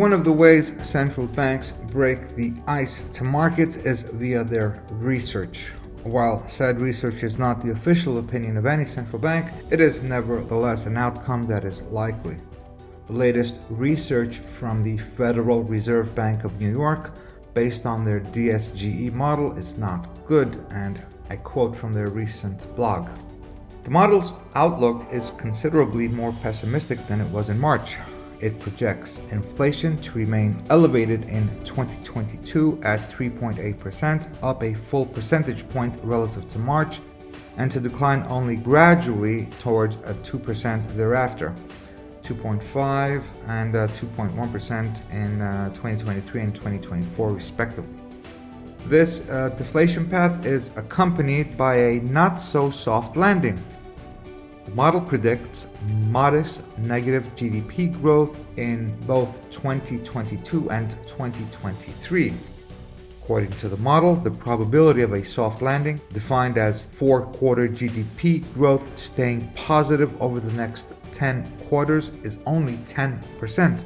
One of the ways central banks break the ice to markets is via their research. While said research is not the official opinion of any central bank, it is nevertheless an outcome that is likely. The latest research from the Federal Reserve Bank of New York, based on their DSGE model, is not good, and I quote from their recent blog. The model's outlook is considerably more pessimistic than it was in March. It projects inflation to remain elevated in 2022 at 3.8%, up a full percentage point relative to March, and to decline only gradually towards a 2% thereafter, 2.5% and 2.1% in 2023 and 2024 respectively. This deflation path is accompanied by a not-so-soft landing. The model predicts modest negative GDP growth in both 2022 and 2023. According to the model, the probability of a soft landing, defined as 4-quarter GDP growth staying positive over the next 10 quarters, is only 10%.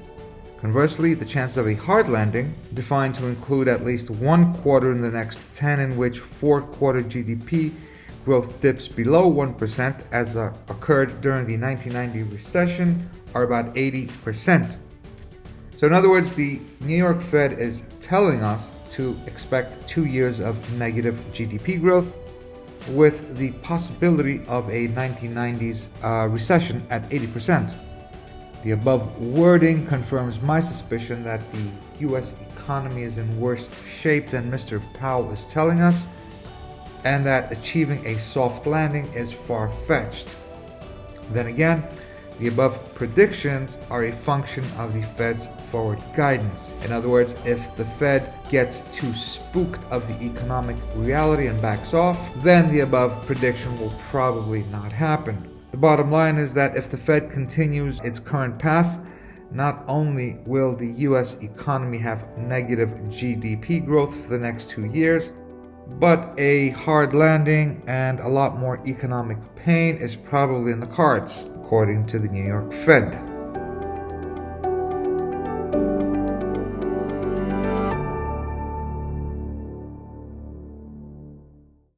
Conversely, the chances of a hard landing, defined to include at least 1 quarter in the next 10 in which 4-quarter GDP growth dips below 1%, as occurred during the 1990 recession, are about 80%. So in other words, the New York Fed is telling us to expect 2 years of negative GDP growth, with the possibility of a 1990s recession at 80%. The above wording confirms my suspicion that the US economy is in worse shape than Mr. Powell is telling us, and that achieving a soft landing is far-fetched. Then again, the above predictions are a function of the Fed's forward guidance. In other words, if the Fed gets too spooked of the economic reality and backs off, then the above prediction will probably not happen. The bottom line is that if the Fed continues its current path, not only will the US economy have negative GDP growth for the next 2 years, but a hard landing and a lot more economic pain is probably in the cards, according to the New York Fed.